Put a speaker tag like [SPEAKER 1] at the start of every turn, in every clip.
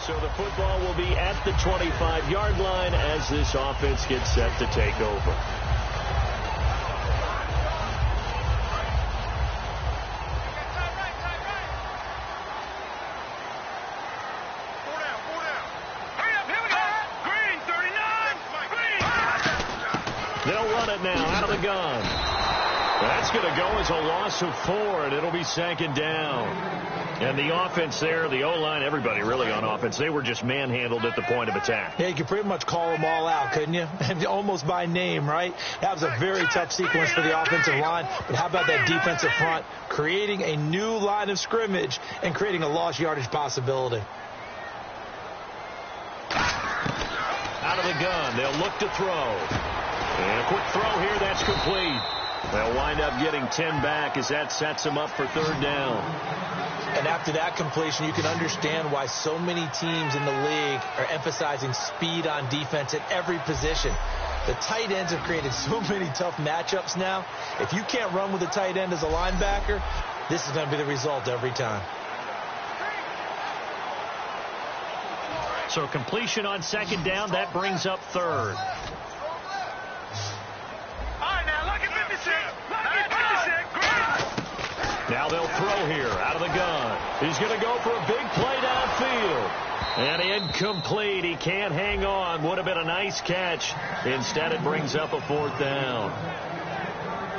[SPEAKER 1] So the football will be at the 25-yard line as this offense gets set to take over. They'll run it now out of the gun. That's going to go as a loss of 4, and it'll be 2nd down. And the offense there, the O-line, everybody really on offense, they were just manhandled at the point of attack.
[SPEAKER 2] Yeah, you could pretty much call them all out, couldn't you? And almost by name, right? That was a very tough sequence for the offensive line. But how about that defensive front creating a new line of scrimmage and creating a lost yardage possibility?
[SPEAKER 1] Out of the gun, they'll look to throw. And a quick throw here, that's complete. They'll wind up getting 10 back as that sets them up for 3rd down.
[SPEAKER 2] And after that completion, you can understand why so many teams in the league are emphasizing speed on defense at every position. The tight ends have created so many tough matchups now. If you can't run with a tight end as a linebacker, this is going to be the result every time.
[SPEAKER 1] So completion on 2nd down, that brings up 3rd. Now they'll throw here out of the gun. He's going to go for a big play downfield. And incomplete. He can't hang on. Would have been a nice catch. Instead, it brings up a 4th down.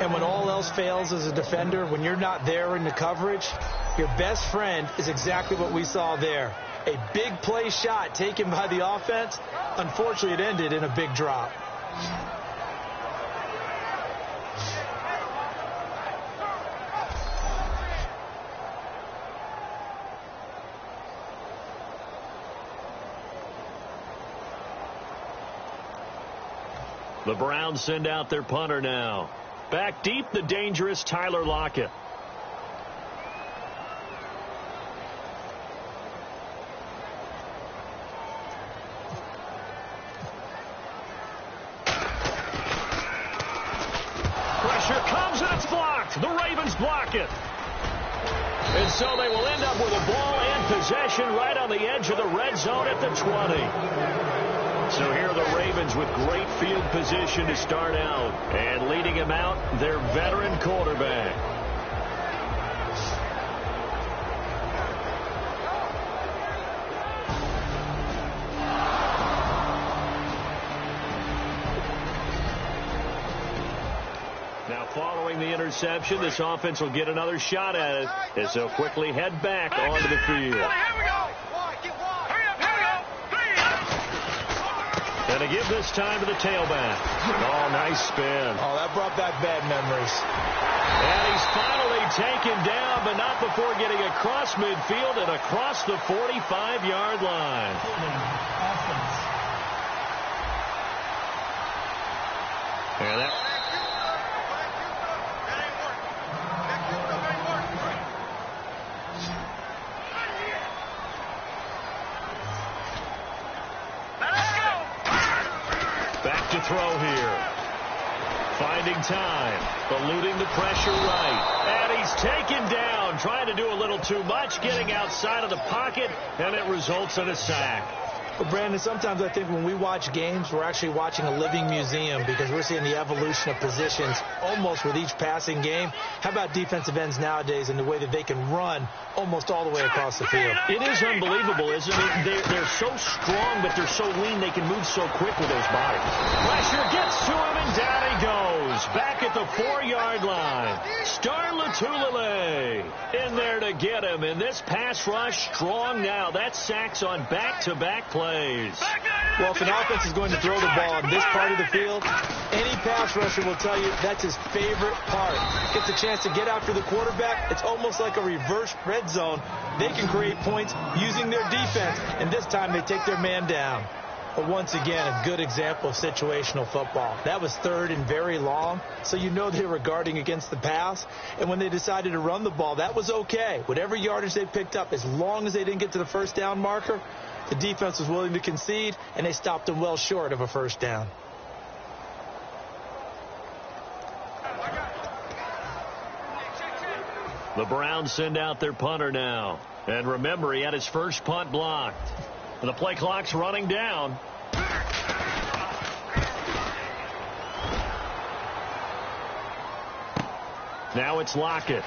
[SPEAKER 2] And when all else fails as a defender, when you're not there in the coverage, your best friend is exactly what we saw there. A big play shot taken by the offense. Unfortunately, it ended in a big drop.
[SPEAKER 1] The Browns send out their punter now. Back deep, the dangerous Tyler Lockett. Pressure comes and it's blocked. The Ravens block it. And so they will end up with a ball and possession right on the edge of the red zone at the 20. So here are the Ravens with great field position to start out. And leading him out, their veteran quarterback. Now following the interception, this offense will get another shot at it as they'll quickly head back onto the field. And to give this time to the tailback. Oh, nice spin.
[SPEAKER 2] Oh, that brought back bad memories.
[SPEAKER 1] And he's finally taken down, but not before getting across midfield and across the 45-yard line. And that... Back to throw here. Finding time. Eluding the pressure right. And he's taken down. Trying to do a little too much. Getting outside of the pocket. And it results in a sack.
[SPEAKER 2] Well, Brandon, sometimes I think when we watch games, we're actually watching a living museum because we're seeing the evolution of positions almost with each passing game. How about defensive ends nowadays and the way that they can run almost all the way across the field?
[SPEAKER 1] It is unbelievable, isn't it? They're so strong, but they're so lean. They can move so quick with those bodies. Pressure gets to him, and down he goes. Back at the 4-yard line. Star Latulele in there to get him. And this pass rush strong now. That's sacks on back-to-back plays.
[SPEAKER 2] Well, if an offense is going to throw the ball on this part of the field, any pass rusher will tell you that's his favorite part. Gets a chance to get after the quarterback. It's almost like a reverse red zone. They can create points using their defense, and this time they take their man down. But once again, a good example of situational football. That was 3rd and very long, so you know they were guarding against the pass. And when they decided to run the ball, that was okay. Whatever yardage they picked up, as long as they didn't get to the 1st down marker, the defense was willing to concede, and they stopped them well short of a 1st down.
[SPEAKER 1] The Browns send out their punter now. And remember, he had his first punt blocked. The play clock's running down. Now it's Lockett.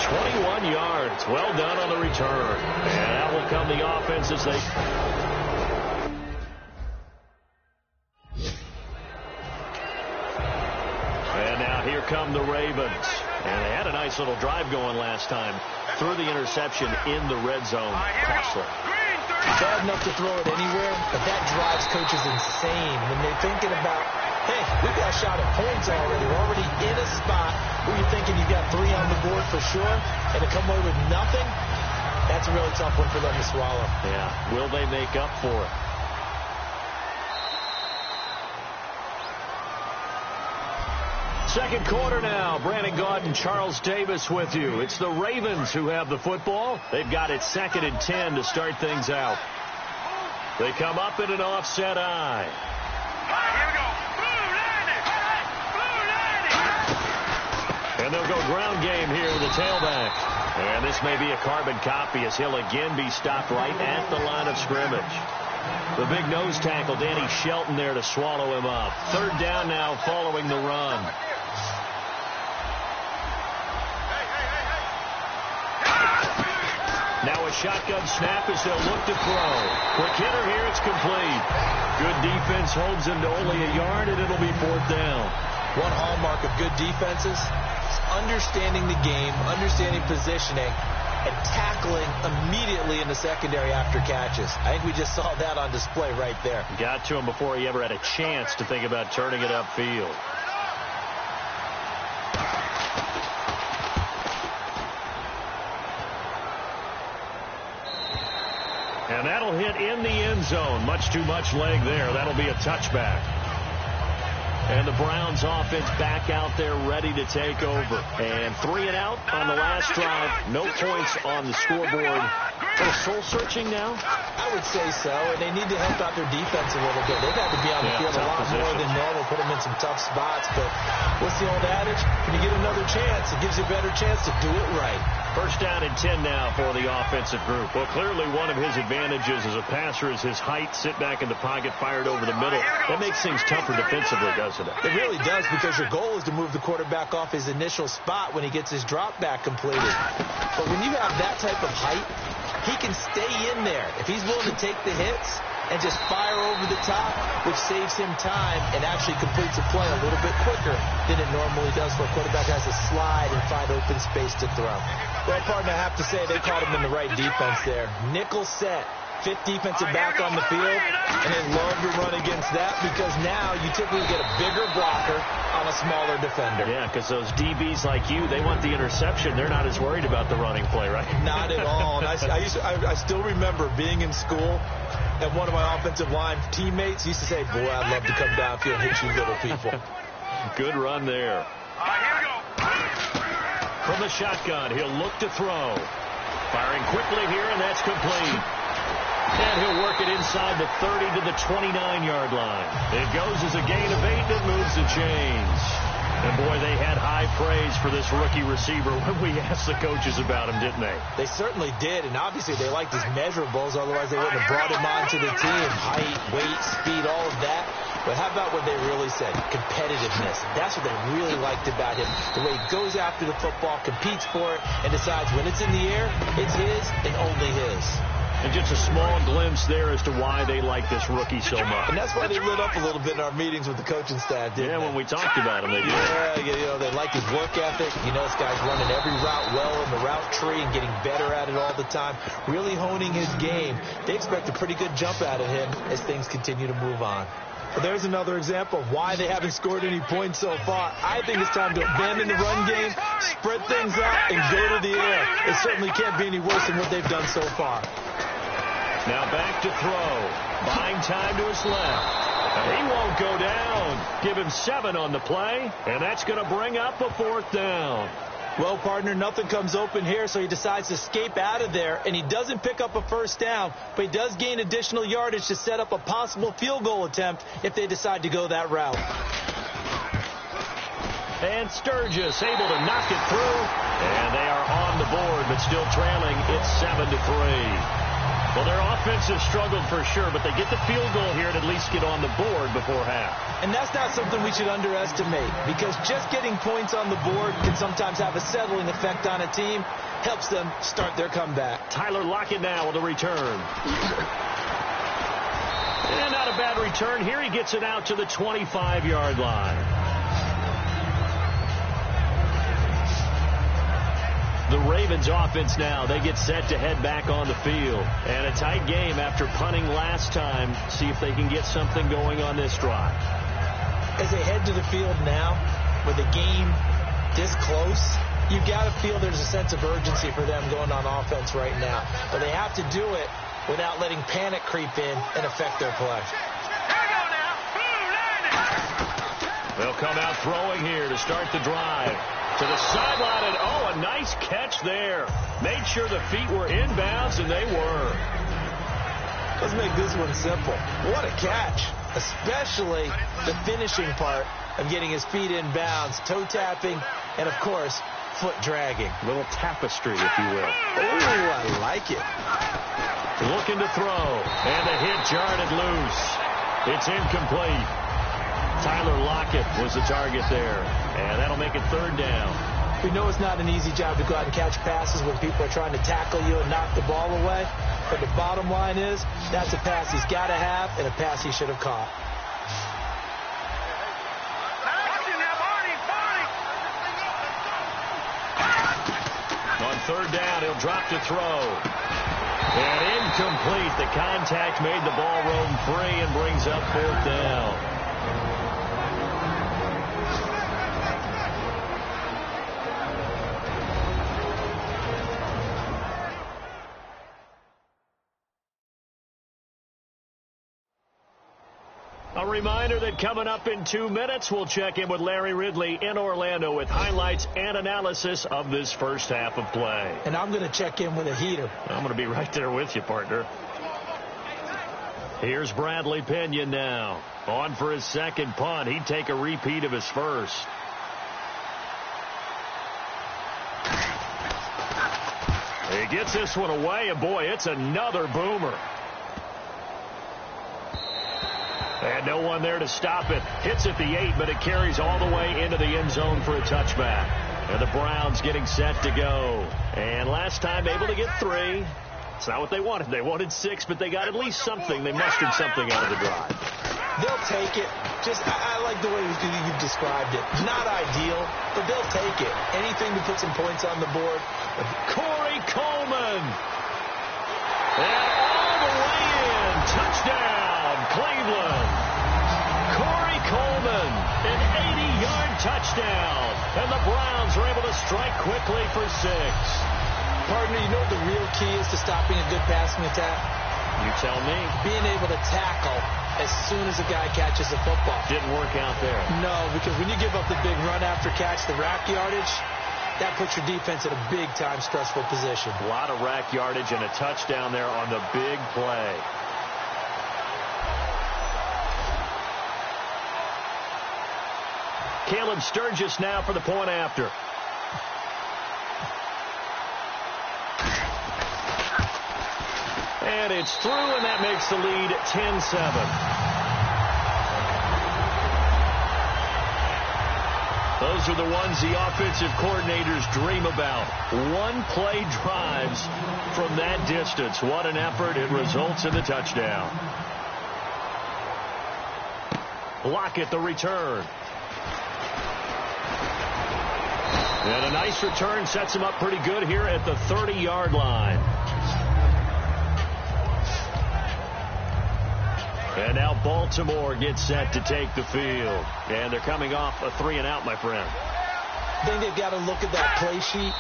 [SPEAKER 1] 21 yards. Well done on the return. And that will come the offense as they... And now here come the Ravens. And they had a nice little drive going last time. Threw the interception in the red zone. Costly.
[SPEAKER 2] Bad enough to throw it anywhere, but that drives coaches insane when they're thinking about, hey, we've got a shot at points already. We're already in a spot where you're thinking you've got 3 on the board for sure, and to come away with nothing, that's a really tough one for them to swallow.
[SPEAKER 1] Yeah. Will they make up for it? Second quarter now. Brandon Gaud and Charles Davis with you. It's the Ravens who have the football. They've got it 2nd and 10 to start things out. They come up in an offset eye.
[SPEAKER 3] Here we go.
[SPEAKER 1] And they'll go ground game here with the tailback. And this may be a carbon copy as he'll again be stopped right at the line of scrimmage. The big nose tackle, Danny Shelton, there to swallow him up. 3rd down now following the run. Now a shotgun snap as they'll look to throw. Quick hitter here, it's complete. Good defense holds him to only a yard, and it'll be 4th down.
[SPEAKER 2] One hallmark of good defenses is understanding the game, understanding positioning, and tackling immediately in the secondary after catches. I think we just saw that on display right there.
[SPEAKER 1] Got to him before he ever had a chance to think about turning it upfield. And that'll hit in the end zone. Much too much leg there. That'll be a touchback. And the Browns offense back out there ready to take over. And 3 and out on the last drive. No points on the scoreboard. They're soul-searching now?
[SPEAKER 2] I would say so, and they need to help out their defense a little bit. They've had to be on the field a lot more than normal, put them in some tough spots. But what's the old adage? When you get another chance, it gives you a better chance to do it right.
[SPEAKER 1] 1st down and 10 now for the offensive group. Well, clearly one of his advantages as a passer is his height. Sit back in the pocket, fired over the middle. That makes things tougher defensively, doesn't it?
[SPEAKER 2] It really does, because your goal is to move the quarterback off his initial spot when he gets his drop back completed. But when you have that type of height, he can stay in there. If he's willing to take the hits and just fire over the top, which saves him time and actually completes a play a little bit quicker than it normally does for a quarterback who has to slide and find open space to throw. Well, partner, I have to say they caught him in the right defense there. Nickel set. 5th defensive back on the field, and they love to run against that because now you typically get a bigger blocker on a smaller defender.
[SPEAKER 1] Yeah, because those DBs like you, they want the interception. They're not as worried about the running play, right?
[SPEAKER 2] Not at all. And I still remember being in school, and one of my offensive line teammates used to say, boy, I'd love to come downfield and hit you little people.
[SPEAKER 1] Good run there.
[SPEAKER 3] Here we go.
[SPEAKER 1] From the shotgun, he'll look to throw. Firing quickly here, and that's complete. And he'll work it inside the 30 to the 29-yard line. It goes as a gain of 8 that moves the chains. And, boy, they had high praise for this rookie receiver when we asked the coaches about him, didn't they?
[SPEAKER 2] They certainly did, and obviously they liked his measurables. Otherwise, they wouldn't have brought him onto the team. Height, weight, speed, all of that. But how about what they really said? Competitiveness. That's what they really liked about him. The way he goes after the football, competes for it, and decides when it's in the air, it's his and only his.
[SPEAKER 1] And just a small glimpse there as to why they like this rookie so much.
[SPEAKER 2] And that's why they lit up a little bit in our meetings with the coaching staff, didn't they?
[SPEAKER 1] Yeah, when we talked about him, they did.
[SPEAKER 2] Yeah, they like his work ethic. You know, this guy's running every route well in the route tree and getting better at it all the time, really honing his game. They expect a pretty good jump out of him as things continue to move on. Well, there's another example of why they haven't scored any points so far. I think it's time to abandon the run game, spread things out, and go to the air. It certainly can't be any worse than what they've done so far.
[SPEAKER 1] Now back to throw. Buying time to his left. And he won't go down. Give him 7 on the play, and that's going to bring up a 4th down.
[SPEAKER 2] Well, partner, nothing comes open here, so he decides to escape out of there, and he doesn't pick up a 1st down, but he does gain additional yardage to set up a possible field goal attempt if they decide to go that route.
[SPEAKER 1] And Sturgis able to knock it through. And they are on the board, but still trailing. It's 7-3. Well, their offense has struggled for sure, but they get the field goal here and at least get on the board before half.
[SPEAKER 2] And that's not something we should underestimate, because just getting points on the board can sometimes have a settling effect on a team. Helps them start their comeback.
[SPEAKER 1] Tyler Lockett now with a return. And not a bad return. Here he gets it out to the 25-yard line. The Ravens offense now, they get set to head back on the field. And a tight game after punting last time. See if they can get something going on this drive.
[SPEAKER 2] As they head to the field now, with the game this close, you've got to feel there's a sense of urgency for them going on offense right now. But they have to do it without letting panic creep in and affect their play.
[SPEAKER 1] They'll come out throwing here to start the drive. To the sideline, and oh, a nice catch there. Made sure the feet were inbounds, and they were.
[SPEAKER 2] Let's make this one simple. What a catch, especially the finishing part of getting his feet inbounds, toe tapping, and, of course, foot dragging.
[SPEAKER 1] A little tapestry, if you will.
[SPEAKER 2] Oh, I like it.
[SPEAKER 1] Looking to throw, and the hit jarred it loose. It's incomplete. Tyler Lockett was the target there, and that'll make it third down.
[SPEAKER 2] We know it's not an easy job to go out and catch passes when people are trying to tackle you and knock the ball away, but the bottom line is that's a pass he's got to have and a pass he should have caught.
[SPEAKER 1] On third down, he'll drop to throw. And incomplete. The contact made the ball roam free and brings up fourth down. A reminder that coming up in 2 minutes, we'll check in with Larry Ridley in Orlando with highlights and analysis of this first half of play.
[SPEAKER 2] And I'm going to check in with a heater.
[SPEAKER 1] I'm going to be right there with you, partner. Here's Bradley Pinion now. On for his second punt. He'd take a repeat of his first. He gets this one away, and boy, it's another boomer. And no one there to stop it. Hits at the 8, but it carries all the way into the end zone for a touchback. And the Browns getting set to go. And last time able to get 3. It's not what they wanted. They wanted 6, but they got at least something. They mustered something out of the drive.
[SPEAKER 2] They'll take it. I like the way you described it. Not ideal, but they'll take it. Anything to put some points on the board.
[SPEAKER 1] Corey Coleman. And all the way in. Touchdown, Cleveland. Corey Coleman, an 80-yard touchdown. And the Browns are able to strike quickly for 6.
[SPEAKER 2] Partner, you know what the real key is to stopping a good passing attack?
[SPEAKER 1] You tell me.
[SPEAKER 2] Being able to tackle as soon as a guy catches the football.
[SPEAKER 1] Didn't work out there.
[SPEAKER 2] No, because when you give up the big run after catch, the rack yardage, that puts your defense in a big-time stressful position.
[SPEAKER 1] A lot of rack yardage and a touchdown there on the big play. Caleb Sturgis now for the point after. And it's through, and that makes the lead 10-7. Those are the ones the offensive coordinators dream about. One-play drives from that distance. What an effort. It results in the touchdown. Lockett, the return. And a nice return sets him up pretty good here at the 30-yard line. And now Baltimore gets set to take the field. And they're coming off a 3-and-out, my friend.
[SPEAKER 2] I think they've got to look at that play sheet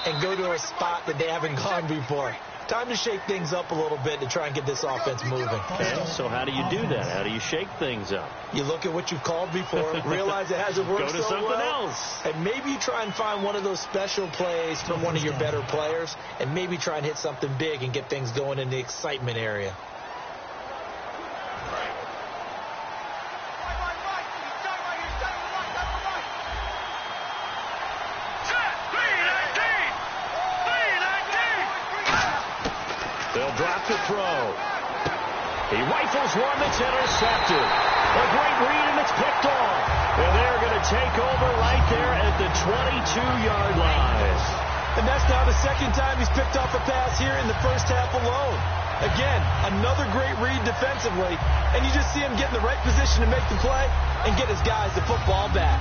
[SPEAKER 2] and go to a spot that they haven't gone before. Time to shake things up a little bit to try and get this offense moving.
[SPEAKER 1] Okay, so how do you do that? How do you shake things up?
[SPEAKER 2] You look at what you've called before, realize it hasn't worked
[SPEAKER 1] so well. Go to something else.
[SPEAKER 2] And maybe you try and find one of those special plays from one of your better players, and maybe try and hit something big and get things going in the excitement area.
[SPEAKER 1] They'll drop the throw. He rifles one that's intercepted. A great read, and it's picked off. And they're going to take over right there at the 22-yard line.
[SPEAKER 2] And that's now the second time he's picked off a pass here in the first half alone. Again, another great read defensively, and you just see him get in the right position to make the play and get his guys the football back.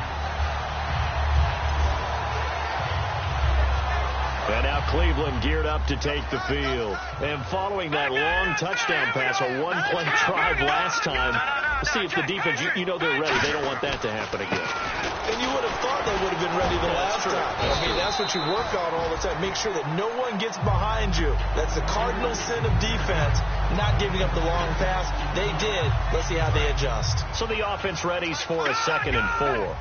[SPEAKER 1] And now Cleveland geared up to take the field. And following that long touchdown pass, a one-play drive last time, see if the defense, you know they're ready. They don't want that to happen again.
[SPEAKER 2] And you would have thought they would have been ready the last time. I mean, that's what you work on all the time. Make sure that no one gets behind you. That's the cardinal sin of defense, not giving up the long pass. They did. Let's see how they adjust.
[SPEAKER 1] So the offense readies for a 2nd and 4.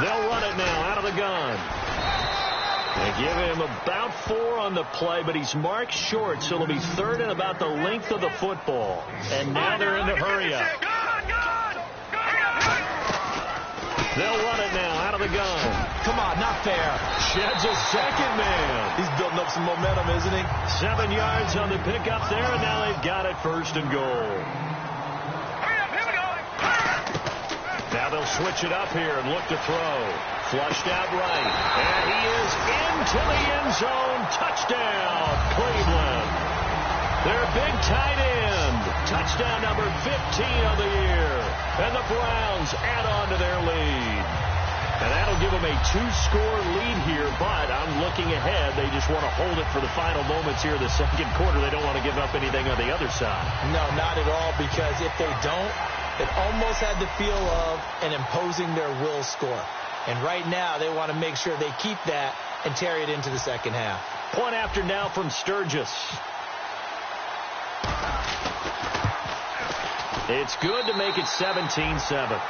[SPEAKER 1] They'll run it now out of the gun. They give him about 4 on the play, but he's marked short, so it'll be 3rd and about the length of the football. And now they're in the hurry-up. They'll run it now out of the gun.
[SPEAKER 2] Come on, not fair.
[SPEAKER 1] Sheds a second man.
[SPEAKER 2] He's building up some momentum, isn't he?
[SPEAKER 1] 7 yards on the pickup there, and now they've got it 1st and goal. Now they'll switch it up here and look to throw. Flushed out right. And he is into the end zone. Touchdown, Cleveland. Their big tight end. Touchdown number 15 of the year. And the Browns add on to their lead. And that'll give them a 2-score lead here, but I'm looking ahead. They just want to hold it for the final moments here of the 2nd quarter. They don't want to give up anything on the other side.
[SPEAKER 2] No, not at all, because if they don't, it almost had the feel of an imposing their will score. And right now, they want to make sure they keep that and carry it into the 2nd half.
[SPEAKER 1] Point after now from Sturgis. It's good to make it 17-7.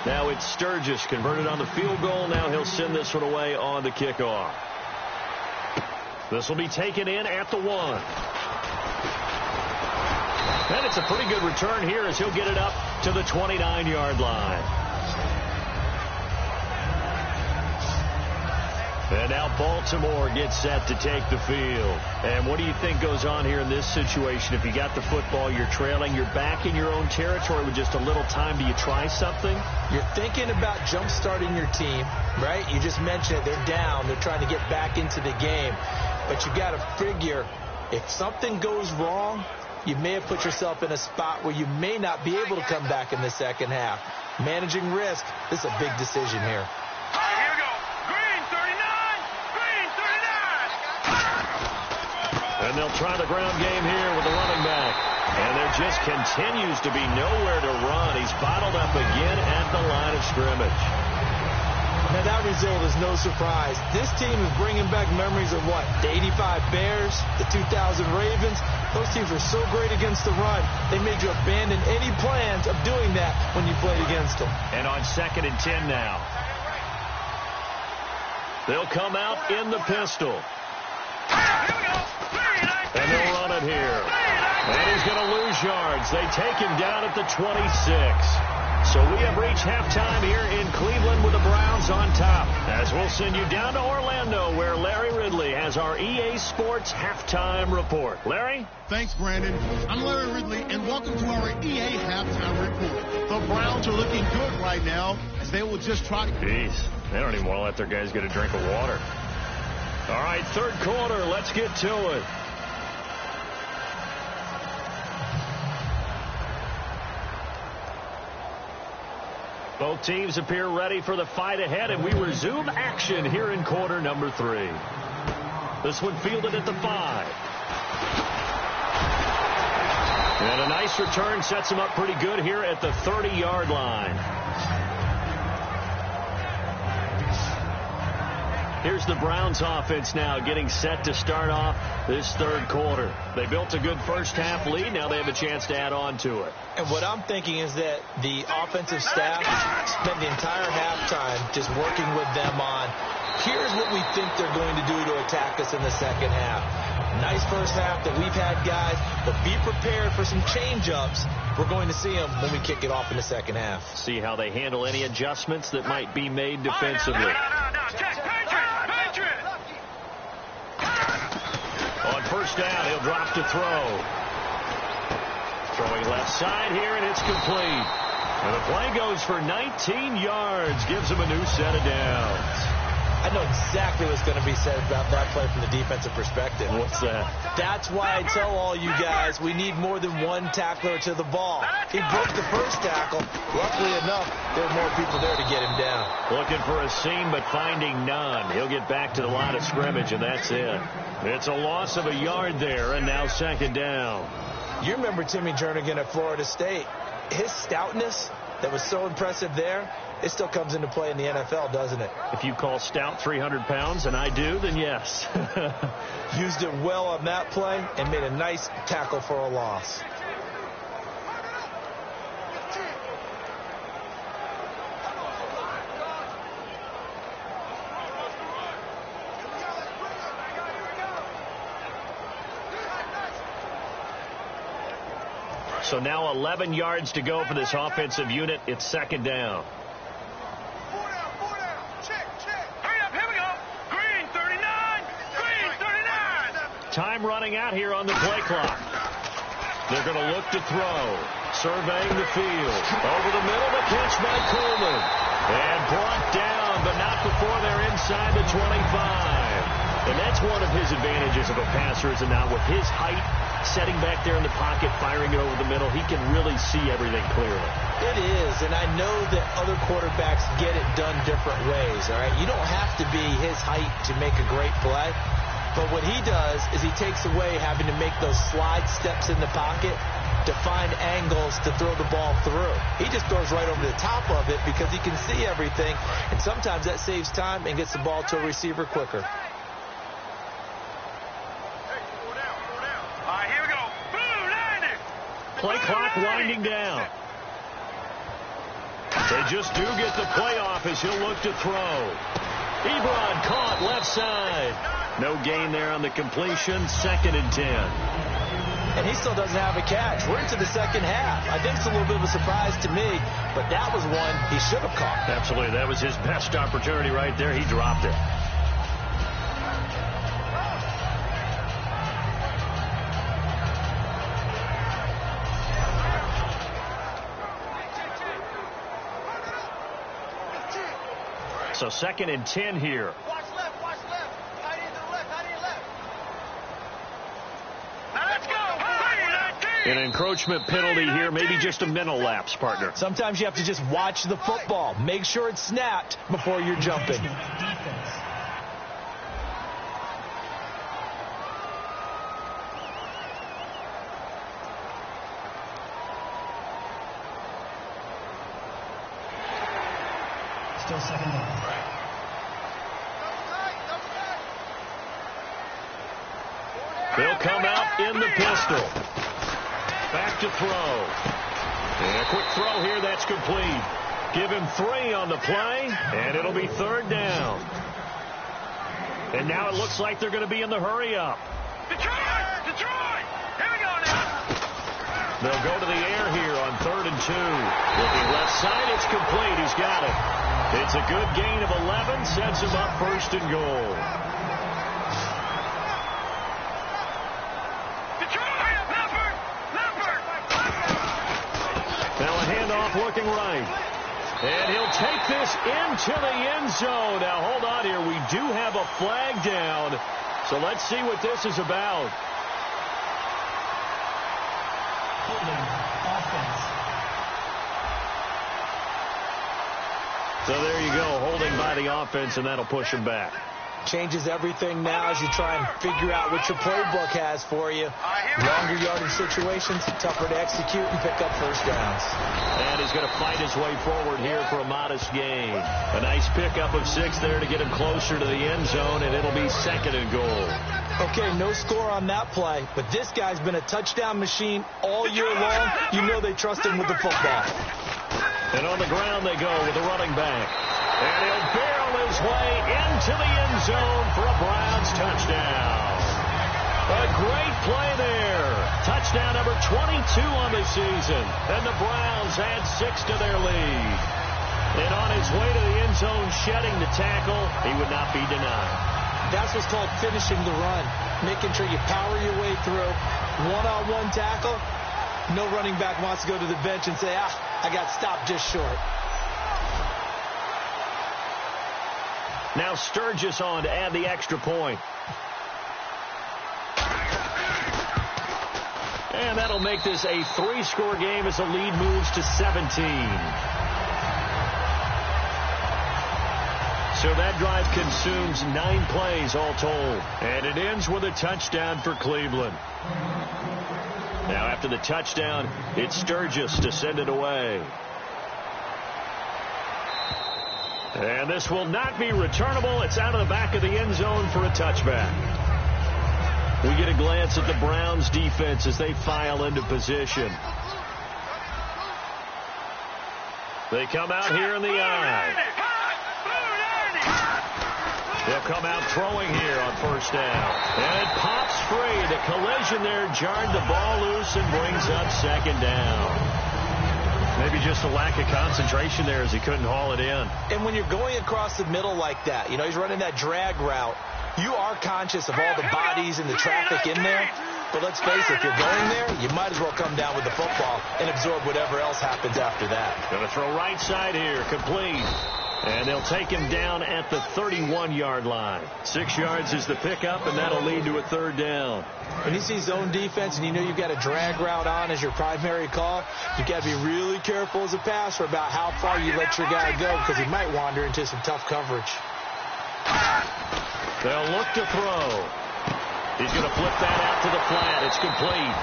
[SPEAKER 1] Now it's Sturgis converted on the field goal. Now he'll send this one away on the kickoff. This will be taken in at the 1. And it's a pretty good return here as he'll get it up to the 29-yard line. And now Baltimore gets set to take the field. And what do you think goes on here in this situation? If you got the football, you're trailing, you're back in your own territory with just a little time. Do you try something?
[SPEAKER 2] You're thinking about jump-starting your team, right? You just mentioned it. They're down. They're trying to get back into the game. But you got to figure, if something goes wrong, you may have put yourself in a spot where you may not be able to come back in the 2nd half. Managing risk, this is a big decision here.
[SPEAKER 1] And they'll try the ground game here with the running back. And there just continues to be nowhere to run. He's bottled up again at the line of scrimmage.
[SPEAKER 2] Now, that result is no surprise. This team is bringing back memories of what? The 85 Bears, the 2000 Ravens. Those teams were so great against the run, they made you abandon any plans of doing that when you played against them.
[SPEAKER 1] And on 2nd and 10 now. They'll come out in the pistol. And they'll run it here. And he's going to lose yards. They take him down at the 26. So we have reached halftime here in Cleveland with the Browns on top. As we'll send you down to Orlando, where Larry Ridley has our EA Sports halftime report. Larry?
[SPEAKER 4] Thanks, Brandon. I'm Larry Ridley, and welcome to our EA halftime report. The Browns are looking good right now, as they will just try to...
[SPEAKER 1] Jeez, they don't even want to let their guys get a drink of water. All right, 3rd quarter, let's get to it. Both teams appear ready for the fight ahead, and we resume action here in quarter number 3. This one fielded at the 5. And a nice return sets him up pretty good here at the 30-yard line. Here's the Browns offense now getting set to start off this third quarter. They built a good first half lead. Now they have a chance to add on to it.
[SPEAKER 2] And what I'm thinking is that the offensive staff spent the entire halftime just working with them on, here's what we think they're going to do to attack us in the second half. Nice first half that we've had, guys, but be prepared for some change-ups. We're going to see them when we kick it off in the second half.
[SPEAKER 1] See how they handle any adjustments that might be made defensively. On first down, he'll drop to throw. Throwing left side here, and it's complete. And the play goes for 19 yards, gives him a new set of downs.
[SPEAKER 2] I know exactly what's going to be said about that play from the defensive perspective.
[SPEAKER 1] What's that?
[SPEAKER 2] That's why I tell all you guys we need more than one tackler to the ball. He broke the first tackle. Luckily enough, there were more people there to get him down.
[SPEAKER 1] Looking for a seam, but finding none. He'll get back to the line of scrimmage, and that's it. It's a loss of a yard there, and now second down.
[SPEAKER 2] You remember Timmy Jernigan at Florida State. His stoutness that was so impressive there, it still comes into play in the NFL, doesn't it?
[SPEAKER 1] If you call stout 300 pounds, and I do, then yes.
[SPEAKER 2] Used it well on that play and made a nice tackle for a loss.
[SPEAKER 1] So now 11 yards to go for this offensive unit. It's second down. Time running out here on the play clock. They're going to look to throw. Surveying the field. Over the middle, the catch by Coleman. And brought down, but not before they're inside the 25. And that's one of his advantages of a passer, is it not? With his height, setting back there in the pocket, firing it over the middle, he can really see everything clearly.
[SPEAKER 2] It is, and I know that other quarterbacks get it done different ways, all right? You don't have to be his height to make a great play. But what he does is he takes away having to make those slide steps in the pocket to find angles to throw the ball through. He just throws right over the top of it because he can see everything, and sometimes that saves time and gets the ball to a receiver quicker.
[SPEAKER 1] Play clock winding down. They just do get the play off as he'll look to throw. Ebron caught left side. No gain there on the completion. Second and 10.
[SPEAKER 2] And he still doesn't have a catch. We're into the second half. I think it's a little bit of a surprise to me, but that was one he should have caught.
[SPEAKER 1] Absolutely. That was his best opportunity right there. He dropped it. So second and 10 here.
[SPEAKER 3] Watch left, watch left. Tight end to the left, tight end left. Now let's go.
[SPEAKER 1] An encroachment penalty here, maybe just a mental lapse, partner.
[SPEAKER 2] Sometimes you have to just watch the football. Make sure it's snapped before you're jumping.
[SPEAKER 5] Still second down.
[SPEAKER 1] They'll come out in the pistol. Back to throw. And a quick throw here, that's complete. Give him 3 on the play, and it'll be third down. And now it looks like they're going to be in the hurry-up.
[SPEAKER 3] Detroit! Detroit! Here we go now.
[SPEAKER 1] They'll go to the air here on 3rd and 2. Looking left side, it's complete. He's got it. It's a good gain of 11, sets him up first and goal. Now a handoff looking right. And he'll take this into the end zone. Now hold on here. We do have a flag down. So let's see what this is about.
[SPEAKER 5] Holding offense.
[SPEAKER 1] So there you go, holding by the offense, and that'll push him back.
[SPEAKER 2] Changes everything now as you try and figure out what your playbook has for you. Longer yardage situations, tougher to execute and pick up first downs.
[SPEAKER 1] And he's going to fight his way forward here for a modest gain. A nice pickup of 6 there to get him closer to the end zone, and it'll be 2nd and goal.
[SPEAKER 2] Okay, no score on that play, but this guy's been a touchdown machine all year long. You know they trust him with the football.
[SPEAKER 1] And on the ground they go with the running back. And he'll barrel his way into the end zone for a Browns touchdown. A great play there. Touchdown number 22 on the season. And the Browns add 6 to their lead. And on his way to the end zone, shedding the tackle, he would not be denied.
[SPEAKER 2] That's what's called finishing the run. Making sure you power your way through. One-on-one tackle. No running back wants to go to the bench and say, I got stopped just short.
[SPEAKER 1] Now Sturgis on to add the extra point. And that'll make this a 3-score game as the lead moves to 17. So that drive consumes 9 plays all told. And it ends with a touchdown for Cleveland. Now after the touchdown, it's Sturgis to send it away. And this will not be returnable. It's out of the back of the end zone for a touchback. We get a glance at the Browns defense as they file into position. They come out here in the eye. They'll come out throwing here on first down. And it pops free. The collision there jarred the ball loose and brings up 2nd down. Maybe just a lack of concentration there as he couldn't haul it in.
[SPEAKER 2] And when you're going across the middle like that, you know, he's running that drag route, you are conscious of all the bodies and the traffic in there. But let's face it, if you're going there, you might as well come down with the football and absorb whatever else happens after that.
[SPEAKER 1] Going to throw right side here, complete. And they'll take him down at the 31-yard line. 6 yards is the pickup, and that'll lead to a 3rd down.
[SPEAKER 2] When you see zone defense and you know you've got a drag route on as your primary call, you've got to be really careful as a passer about how far you let your guy go because he might wander into some tough coverage.
[SPEAKER 1] They'll look to throw. He's going to flip that out to the flat. It's complete.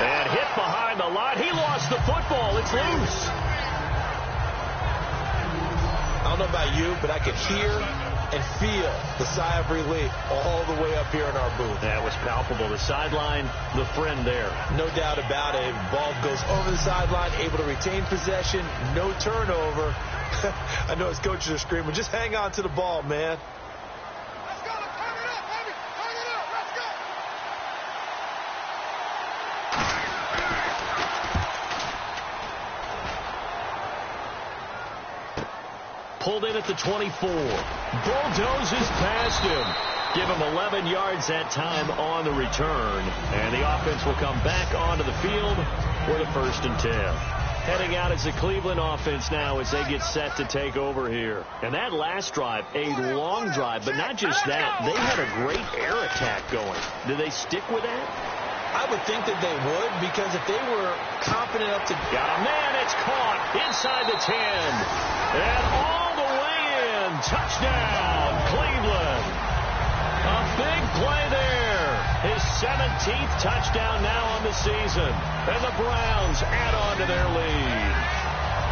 [SPEAKER 1] And hit behind the line. He lost the football. It's loose.
[SPEAKER 2] I don't know about you, but I could hear and feel the sigh of relief all the way up here in our booth.
[SPEAKER 1] That was palpable. The sideline, the friend there.
[SPEAKER 2] No doubt about it. Ball goes over the sideline, able to retain possession, no turnover. I know his coaches are screaming, just hang on to the ball, man.
[SPEAKER 3] Let's go. Turn it up, baby. Turn it up. Let's go.
[SPEAKER 1] Pulled in at the 24. Bulldozes past him. Give him 11 yards that time on the return. And the offense will come back onto the field for the 1st and 10. Heading out as the Cleveland offense now as they get set to take over here. And that last drive, a long drive, but not just that. They had a great air attack going. Did they stick with that?
[SPEAKER 2] I would think that they would, because if they were confident enough to...
[SPEAKER 1] Got a man, it's caught inside the 10. And all the way in. Touchdown, Cleveland. A big play there. His 17th touchdown now on the season. And the Browns add on to their lead.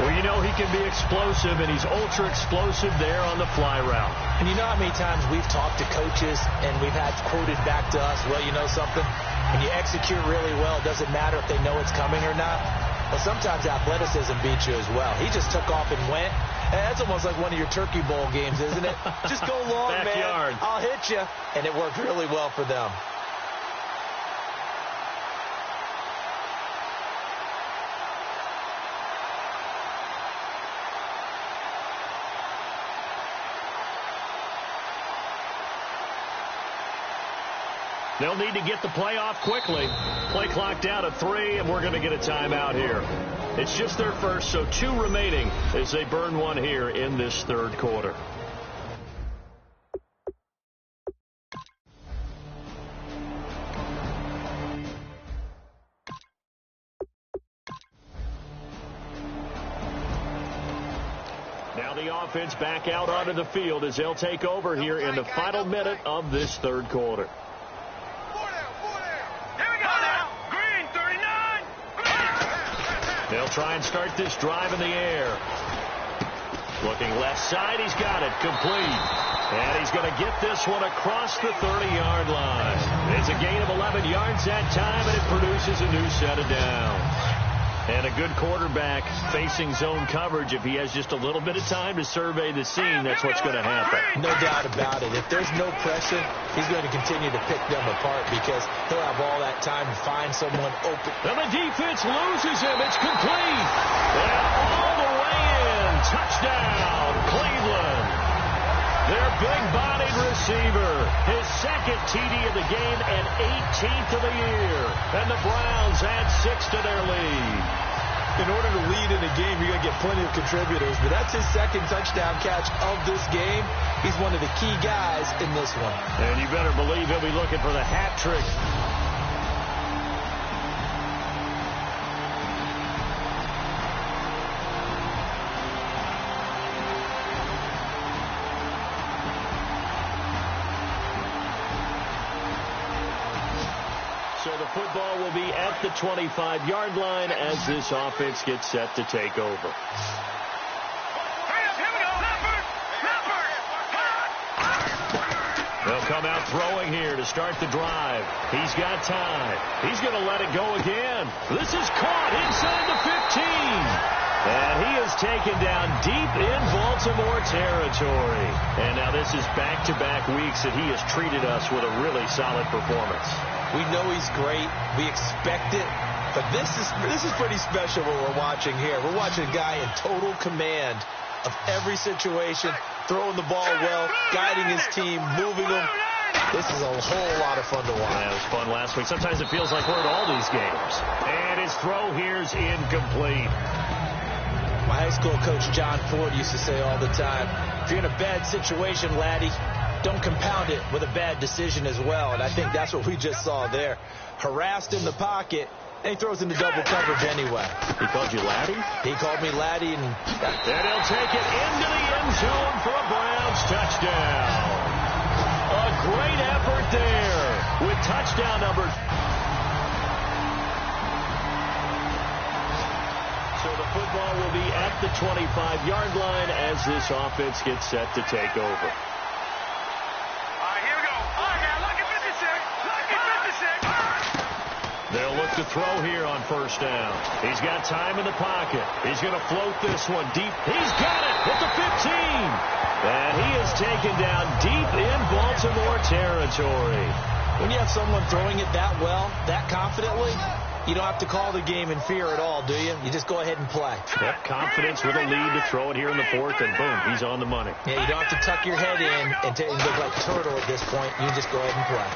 [SPEAKER 1] Well, you know he can be explosive, and he's ultra explosive there on the fly route.
[SPEAKER 2] And you know how many times we've talked to coaches and we've had quoted back to us, well, you know something? When you execute really well, it doesn't matter if they know it's coming or not. Well, sometimes athleticism beats you as well. He just took off and went. And that's almost like one of your Turkey Bowl games, isn't it? Just go long,
[SPEAKER 1] Backyard.
[SPEAKER 2] man. I'll hit you. And it worked really well for them.
[SPEAKER 1] They'll need to get the play off quickly. Play clock down at 3, and we're going to get a timeout here. It's just their first, so 2 remaining as they burn one here in this 3rd quarter. Now the offense back out onto the field as they'll take over here in the final minute of this third quarter.
[SPEAKER 3] Here we go now. Green, 39.
[SPEAKER 1] They'll try and start this drive in the air. Looking left side, he's got it, complete. And he's going to get this one across the 30-yard line. It's a gain of 11 yards that time, and it produces a new set of downs. And a good quarterback facing zone coverage, if he has just a little bit of time to survey the scene, that's what's going to happen.
[SPEAKER 2] No doubt about it. If there's no pressure, he's going to continue to pick them apart because he'll have all that time to find someone open.
[SPEAKER 1] And the defense loses him. It's complete. And all the way in. Touchdown, Cleveland. Their big-bodied receiver. His second TD of the game and 18th of the year. And the Browns add 6 to their lead.
[SPEAKER 2] In order to lead in a game, you're going to get plenty of contributors, but that's his second touchdown catch of this game. He's one of the key guys in this one.
[SPEAKER 1] And you better believe he'll be looking for the hat trick. So the football will be at the 25-yard line as this offense gets set to take over. They'll come out throwing here to start the drive. He's got time. He's going to let it go again. This is caught inside the 15. And he is taken down deep in Baltimore territory. And now this is back-to-back weeks that he has treated us with a really solid performance.
[SPEAKER 2] We know he's great. We expect it. But this is pretty special what we're watching here. We're watching a guy in total command of every situation, throwing the ball well, guiding his team, moving them. This is a whole lot of fun to watch.
[SPEAKER 1] Yeah, it was fun last week. Sometimes it feels like we're at all these games. And his throw here's incomplete.
[SPEAKER 2] My high school coach, John Ford, used to say all the time, if you're in a bad situation, laddie, don't compound it with a bad decision as well. And I think that's what we just saw there. Harassed in the pocket, and he throws into double coverage anyway.
[SPEAKER 1] He called you laddie?
[SPEAKER 2] He called me laddie. And
[SPEAKER 1] he'll take it into the end zone for a Browns touchdown. A great effort there with touchdown number. So the football will be at the 25-yard line as this offense gets set to take over. They'll look to throw here on first down. He's got time in the pocket. He's going to float this one deep. He's got it at the 15. And he is taken down deep in Baltimore territory.
[SPEAKER 2] When you have someone throwing it that well, that confidently, you don't have to call the game in fear at all, do you? You just go ahead and play.
[SPEAKER 1] Yep, confidence with a lead to throw it here in the fourth, and boom, he's on the money.
[SPEAKER 2] Yeah, you don't have to tuck your head in and look like a turtle at this point. You just go ahead and play.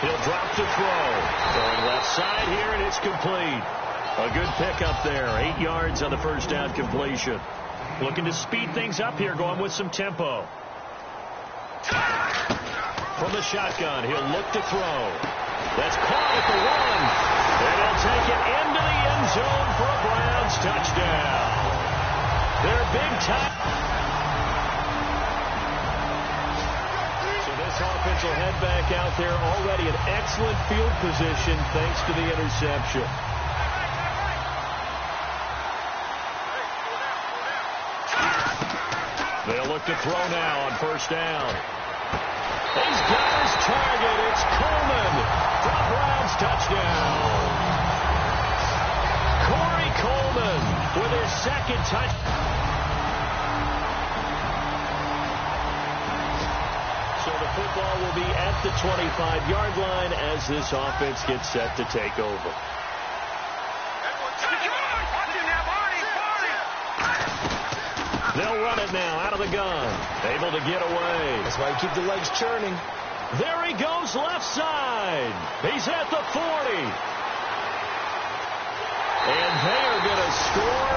[SPEAKER 1] He'll drop to throw. Going left side here, and it's complete. A good pickup there. 8 yards on the first down completion. Looking to speed things up here, going with some tempo. From the shotgun, he'll look to throw. That's caught at the 1. And he'll take it into the end zone for a Browns touchdown. Their big time. This offense will head back out there, already in excellent field position thanks to the interception. They'll look to throw now on first down. He's got his target. It's Coleman for a Browns touchdown. Corey Coleman with his second touchdown. Football will be at the 25-yard line as this offense gets set to take over. They'll run it now out of the gun. Able to get away.
[SPEAKER 2] That's why you keep the legs churning.
[SPEAKER 1] There he goes left side. He's at the 40. And they are going to score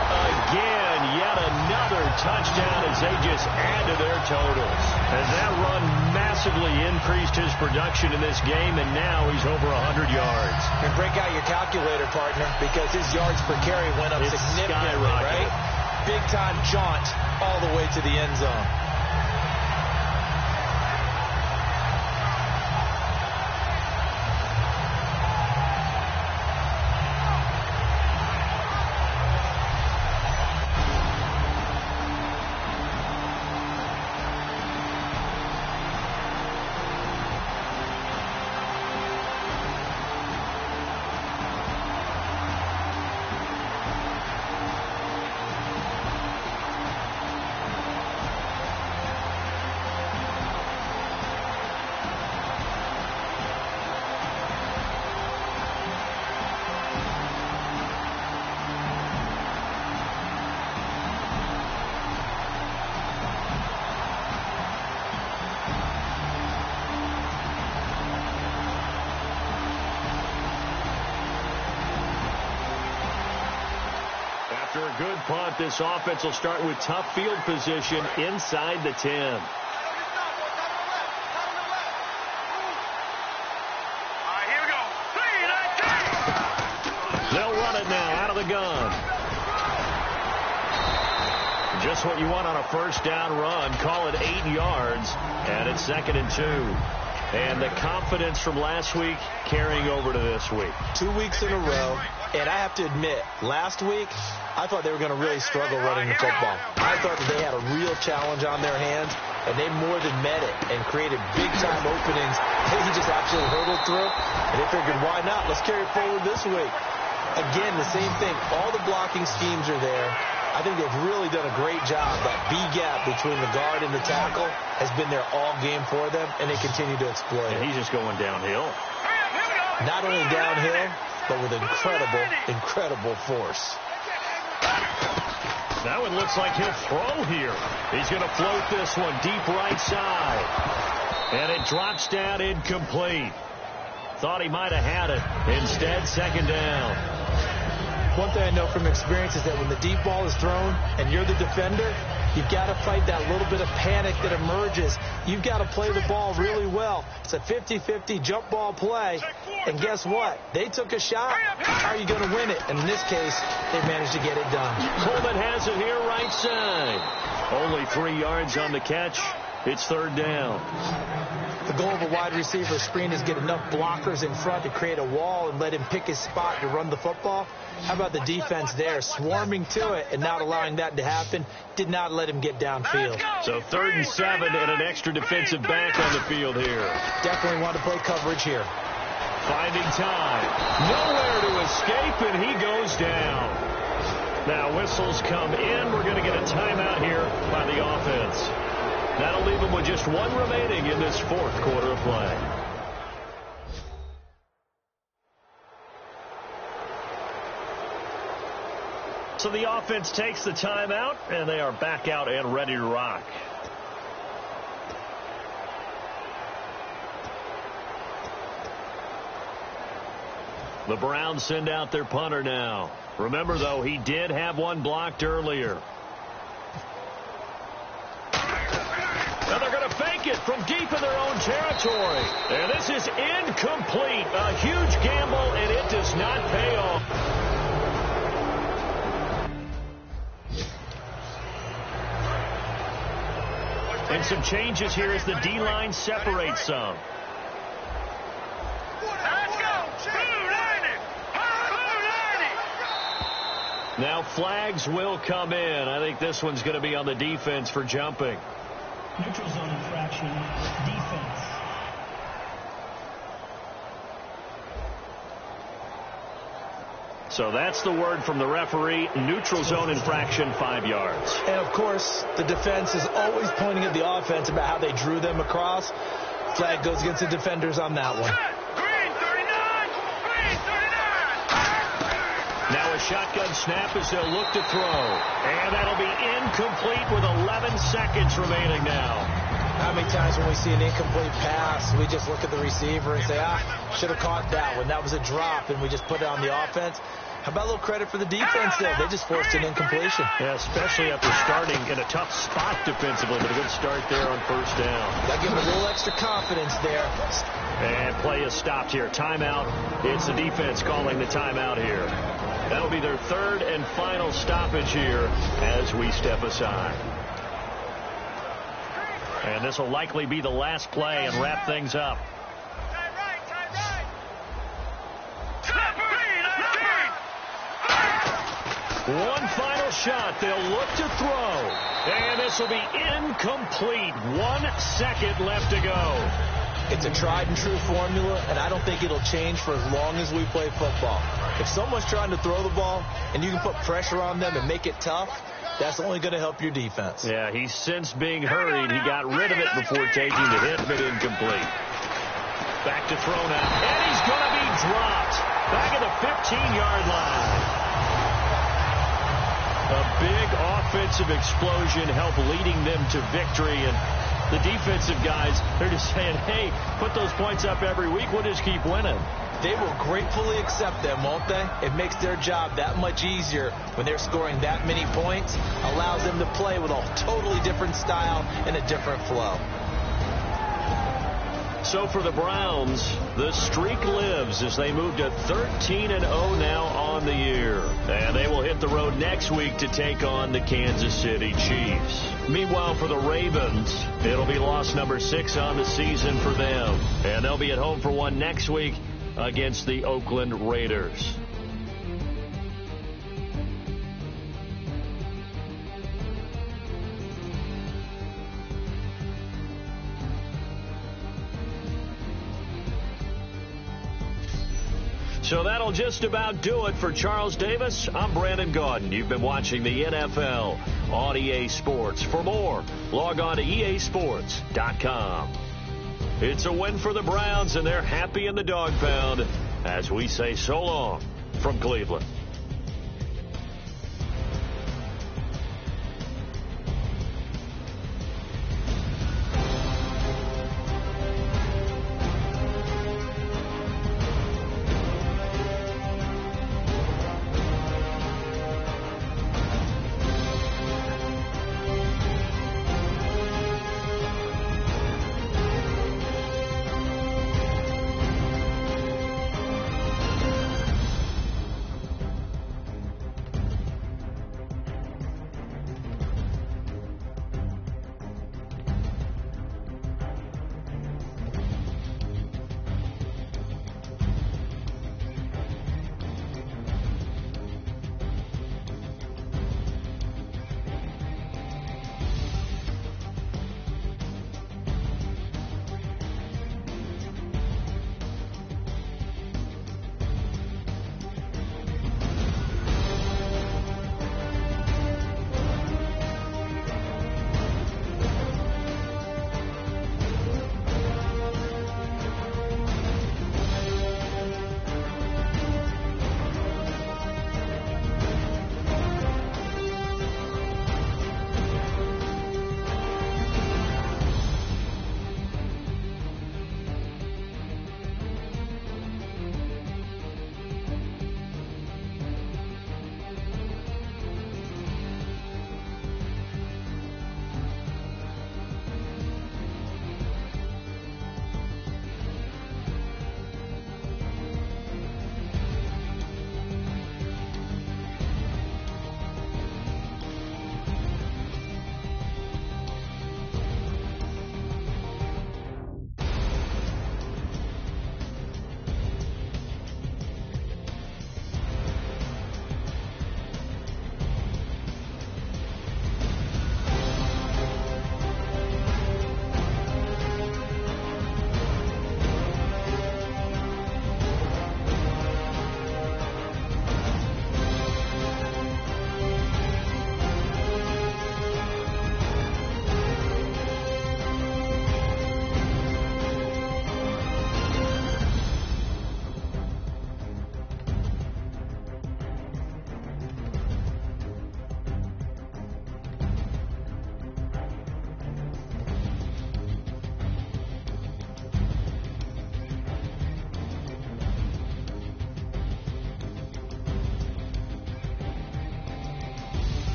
[SPEAKER 1] again. Yet another touchdown as they just add to their totals. And that run massively increased his production in this game, and now he's over 100 yards.
[SPEAKER 2] And break out your calculator, partner, because his yards per carry went up significantly, right? big-time jaunt all the way to the end zone.
[SPEAKER 1] After a good punt, this offense will start with tough field position inside the 10.
[SPEAKER 3] All right, here we go. 3, 19.
[SPEAKER 1] They'll run it now out of the gun. Just what you want on a first down run. Call it 8 yards, and it's 2nd and 2. And the confidence from last week carrying over to this week.
[SPEAKER 2] 2 weeks in a row, and I have to admit, last week, I thought they were going to really struggle running the football. I thought that they had a real challenge on their hands, and they more than met it and created big-time openings. He just absolutely hurdled through, and they figured, why not? Let's carry it forward this week. Again, the same thing. All the blocking schemes are there. I think they've really done a great job. That B-gap between the guard and the tackle has been there all game for them, and they continue to exploit it.
[SPEAKER 1] And he's just going downhill.
[SPEAKER 2] Not only downhill, but with incredible, incredible force.
[SPEAKER 1] That one looks like he'll throw here. He's going to float this one deep right side. And it drops down incomplete. Thought he might have had it. Instead, 2nd down.
[SPEAKER 2] One thing I know from experience is that when the deep ball is thrown and you're the defender, you've got to fight that little bit of panic that emerges. You've got to play the ball really well. It's a 50-50 jump ball play. And guess what? They took a shot. How are you going to win it? And in this case, they managed to get it done.
[SPEAKER 1] Coleman has it here right side. Only 3 yards on the catch. It's 3rd down.
[SPEAKER 2] The goal of a wide receiver screen is get enough blockers in front to create a wall and let him pick his spot to run the football. How about the defense there, swarming to it and not allowing that to happen? Did not let him get downfield.
[SPEAKER 1] So 3rd and 7 and an extra defensive back on the field here.
[SPEAKER 2] Definitely want to play coverage here.
[SPEAKER 1] Finding time. Nowhere to escape, and he goes down. Now whistles come in. We're going to get a timeout here by the offense. That'll leave them with just 1 remaining in this 4th quarter of play. So the offense takes the timeout, and they are back out and ready to rock. The Browns send out their punter now. Remember, though, he did have one blocked earlier. Now they're going to fake it from deep in their own territory. And this is incomplete. A huge gamble, and it does not pay off. And some changes here as the D-line separates some.
[SPEAKER 3] Let's go. 290.
[SPEAKER 1] Now flags will come in. I think this one's going to be on the defense for jumping.
[SPEAKER 5] Neutral zone infraction, defense.
[SPEAKER 1] So that's the word from the referee. Neutral zone infraction, 5 yards.
[SPEAKER 2] And, of course, the defense is always pointing at the offense about how they drew them across. Flag goes against the defenders on that one.
[SPEAKER 3] Green 39. Green 39.
[SPEAKER 1] Now a shotgun snap as they'll look to throw. And that'll be incomplete with 11 seconds remaining now.
[SPEAKER 2] How many times when we see an incomplete pass, we just look at the receiver and say, should have caught that one. That was a drop, and we just put it on the offense. How about a little credit for the defense there? They just forced an incompletion.
[SPEAKER 1] Yeah, especially after starting in a tough spot defensively, but a good start there on first down.
[SPEAKER 2] Got to give them a little extra confidence there.
[SPEAKER 1] And play is stopped here. Timeout. It's the defense calling the timeout here. That'll be their third and final stoppage here as we step aside. And this will likely be the last play and wrap things up. One final shot. They'll look to throw. And this will be incomplete. 1 second left to go.
[SPEAKER 2] It's a tried-and-true formula, and I don't think it'll change for as long as we play football. If someone's trying to throw the ball and you can put pressure on them and make it tough, that's only going to help your defense.
[SPEAKER 1] Yeah, he's since being hurried. He got rid of it before taking the hit, but incomplete. Back to throw now, and he's going to be dropped. Back at the 15-yard line. A big offensive explosion helped leading them to victory, and the defensive guys, they're just saying, hey, put those points up every week. We'll just keep winning.
[SPEAKER 2] They will gratefully accept them, won't they? It makes their job that much easier when they're scoring that many points. Allows them to play with a totally different style and a different flow.
[SPEAKER 1] So for the Browns, the streak lives as they move to 13-0 now on the year. And they will hit the road next week to take on the Kansas City Chiefs. Meanwhile, for the Ravens, it'll be loss number 6 on the season for them. And they'll be at home for one next week against the Oakland Raiders. So that'll just about do it for Charles Davis. I'm Brandon Gaudin. You've been watching the NFL on EA Sports. For more, log on to easports.com. It's a win for the Browns, and they're happy in the dog pound as we say so long from Cleveland.